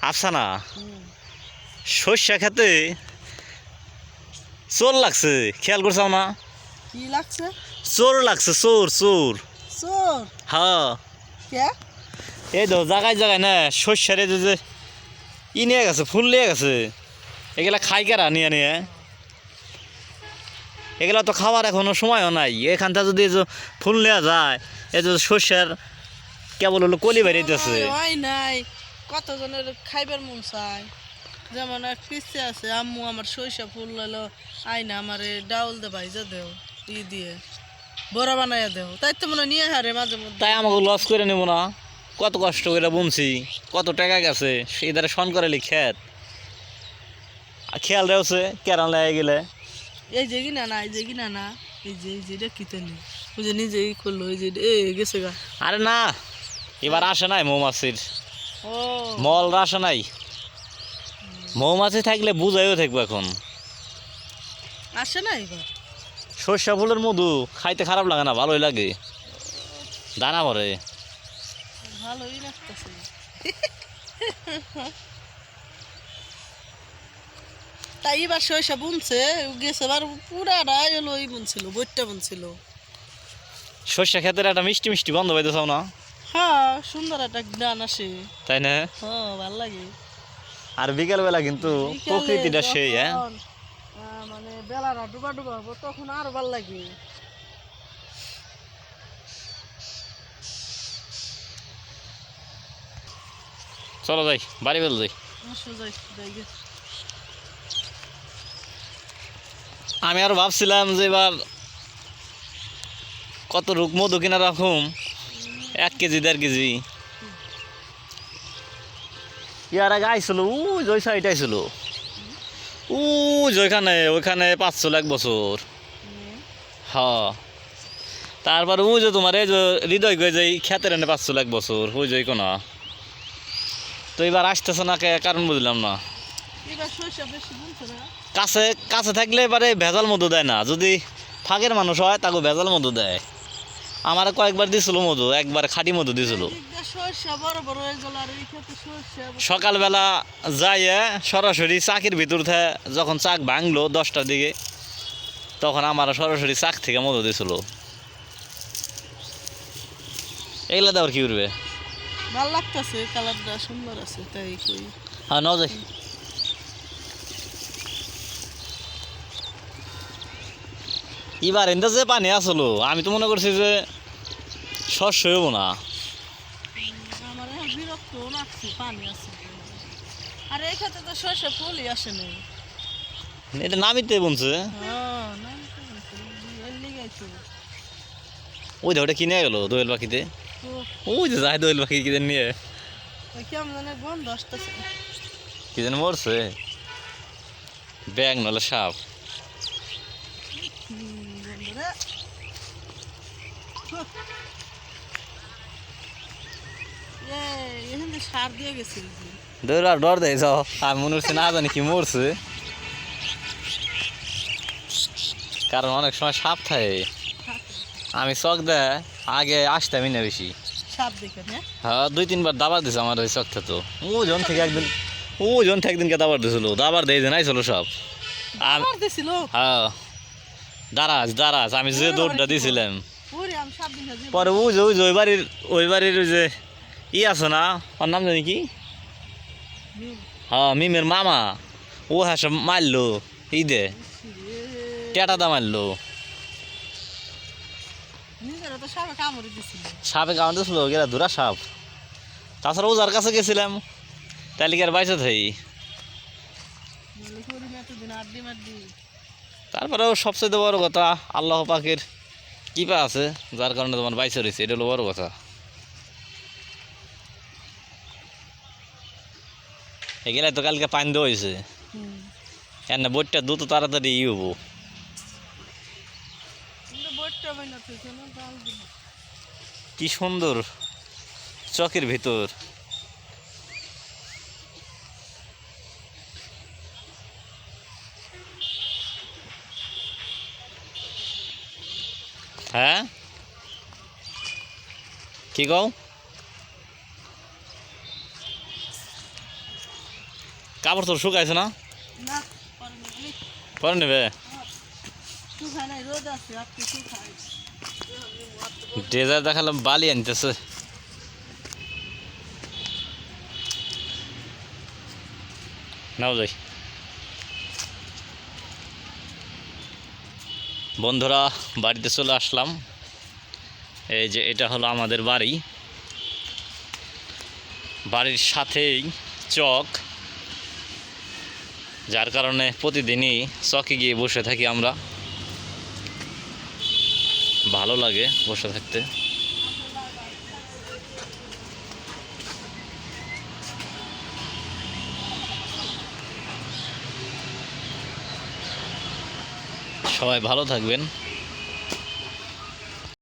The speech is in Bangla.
আচ্ছা না সর্ষা খেতে চোর লাগছে, খেয়াল করছাও না? কি লাগছে? চোর লাগছে, চোর চোর। চোর? হ্যাঁ, কে? এই তো জায়গায় জায়গায় না সর্ষারে যে ই নিয়ে গেছে, ফুল নিয়ে গেছে। এগুলা খাই কারা নিয়ে নিয়ে? এগুলা তো খাওয়ার এখনো সময়ও নাই। এখানটা যদি ফুল নেওয়া যায়, এই যে সর্ষার কেবল হলো কলি বেরিয়েছে। হয় নাই, কতজনের খাইবার মন চায়। যেমন এক পিসে আছে, আম্মু আমার সরিষা ফুল লইলো, আইনা আমারে ডাউল দে ভাইজা দেও, ই দিয়ে বড়া বানাইয়া দেও। তাই তো মনে হয় নিয়ে হারে মাঝে মধ্যে। তাই আমাকে লস করে নেব না? কত কষ্ট করে বুনছি, কত টাকা গেছে, সেই ধারে শন করালি খেত। খেয়াল রয়েছে কেরান লেগে গেলে। এই যে কিনা না, এই যে কিনা না, এই যে এটা কিতে নেই, ওই যে নিজেই করলো, এই যে এ গেছে গা। আরে না, এবার আসে নাই মৌমাছির ও মল আসে নাই। মৌমাছি থাকলে বুঝাইও থাকবো এখন। আসে না এবার। সর্ষা ফুলের মধু খাইতে খারাপ লাগে না, ভালোই লাগে, দানা ভরে। ভালোই লাগতেছে। তাই এবার সরিষা বুনছে, গেছে এবার পুরাটাই হলো ওই বুনছিল, বইটা বুনছিল। সর্ষা ক্ষেতের একটা মিষ্টি মিষ্টি গন্ধ পাইতেছাও না? হ্যাঁ, সুন্দর একটা গান আসে। তাই না? হ্যাঁ, ভাল লাগে। আর বিকেলবেলা কিন্তু প্রকৃতিটা সেই। হ্যাঁ, মানে বেলাটা ডুবা ডুবা হবো, তখন আরো ভাল লাগে। চলো যাই, বাড়ি বেল যাই। আমি আর ভাবছিলাম যে এবার কত রূপ মধু কিনা রাখুম, 1 কেজি 1.5 কেজি। ইয়ার আগে আইছিল, ওই সাইড আইছিল, ওইখানে 500 এক বছর। হ্যাঁ, তারপর ওই যে তোমার এই যে হৃদয় গয়ে যাই খেতের এনে 500 এক বছর, ওই যে কোনা। তো এবার আসতেছে না কারণ বুঝলাম না। কাছে কাছে থাকলে এবারে ভেজাল মধু দেয় না, যদি ফাঁকের মানুষ হয় তাকে ভেজাল মধু দেয়। আমার কয়েকবার দিছিল মধু, একবার খাঁটি মধু দিছিল। সকালবেলা যাইয়ে সরাসরি চাকের ভিতর থেকে যখন চাক ভাঙলো 10টার দিকে, তখন আমার সরাসরি চাক থেকে মধু দিছিল। এগুলা দেওয়ার কি করবে? ভাল লাগতেছে, কালারটা সুন্দর আছে তাই কই। হ্যাঁ, ন যাই। এবার এনতে যে পানি আসলো, আমি তো মনে করছি যে শস্য হইব না। আমার এখন বিরক্ত লাগছে, পানি আছে আর এই ক্ষেত্রে তো সরষে ফুলই আসে নাই। এটা নামিতে বলছে। হ্যাঁ, না লিগাইছে। ওই ওটা কিনে গেল দোয়েল পাখিতে। ওই যে যায় দোয়েল পাখি কিনে নিয়ে, কেমন জানে গন্ধ আসতেছে। কি যেন মরছে, ব্যাং নাহলে সাপ। সার দিয়ে গেছিল, দৌড় আর ডর দেয় যাও, আমি মনে হচ্ছে না জানি কি মরছে, কারণ অনেক সময় সাপ থাকে। আমি চক দেয় আগে আসতামই না বেশি। সাপ দেখে না? হ্যাঁ, 2-3 বার দাবার দিছে আমার ওই চকটা। তো ওজন থেকে একদিনকে দাবার দিছিল, দাবার দিয়ে যে নাইছিল সব। হ্যাঁ, দারাজ আমি যে দৌড়টা দিছিলাম। পরে ওই বাড়ির ওই যে ই আছে না, ওর নাম জানি কি, হ্যাঁ মিমের মামা, ও হ্যাঁ সব মারলো, ঈদে টেটাদা মারলো। সাপে কামড় দিছিল, গেলা ধরা সাপ। তাছাড়া ওজার কাছে গেছিলাম, তালিকার বাইসে থাই। তারপরেও সবচেয়ে বড় কথা আল্লাহ পাকের কৃপা আছে, যার কারণে তোমার বাইসে রয়েছে, এটা হলো বড় কথা। এগুলাই তো কালকে পানি দেওয়া হয়েছে, এর না বইটা দ্রুত তাড়াতাড়ি ই হবো। কি সুন্দর চকের ভিতর। হ্যাঁ, কি কও? কাপড় তোর শুকাইছে না? না পরে নিবি। পরে নেবে। শুকায় নাই, রোদ আছে, আপনি শুকায়। ডেজার দেখালাম বালি আনতেছে। নাও যাই। বন্ধুরা বাড়িতে চলে আসলাম। এই যে এটা হলো আমাদের বাড়ি, বাড়ির সাথেই চক, যার কারণে প্রতিদিনই চকে গিয়ে বসে থাকি আমরা। ভালো লাগে বসে থাকতে। সবাই ভালো থাকবেন।